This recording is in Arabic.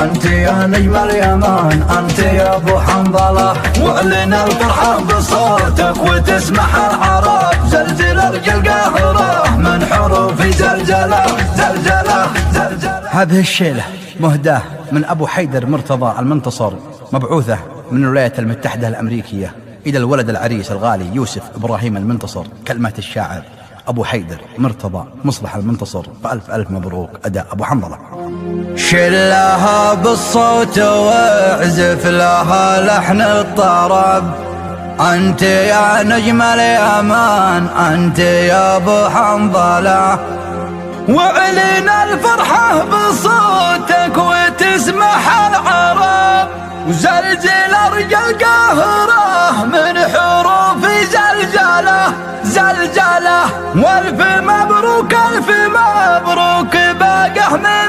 أنت يا نجم اليمن أنت يا أبو حنظلة، واعلن الفرحة بصوتك وتسمح العرب، زلزل أرجى القاهرة من حروف زلزلة زلزلة زلزلة. هذه الشيلة مهداة من أبو حيدر مرتضى المنتصر، مبعوثة من الولايات المتحدة الأمريكية إلى الولد العريس الغالي يوسف إبراهيم المنتصر. كلمات الشاعر أبو حيدر مرتضى مصلح المنتصر، فألف ألف مبروك. أداء أبو حنظلة. شلها بالصوت واعزف لها لحن الطرب، أنت يا نجم اليمن أنت يا أبو حنظلة، واعلن الفرحة بصوتك وتسمح العرب، وزلزل أرجى القاهرة من حروف زلزلة زلزلة. والف مبروك ألف مبروك باقح من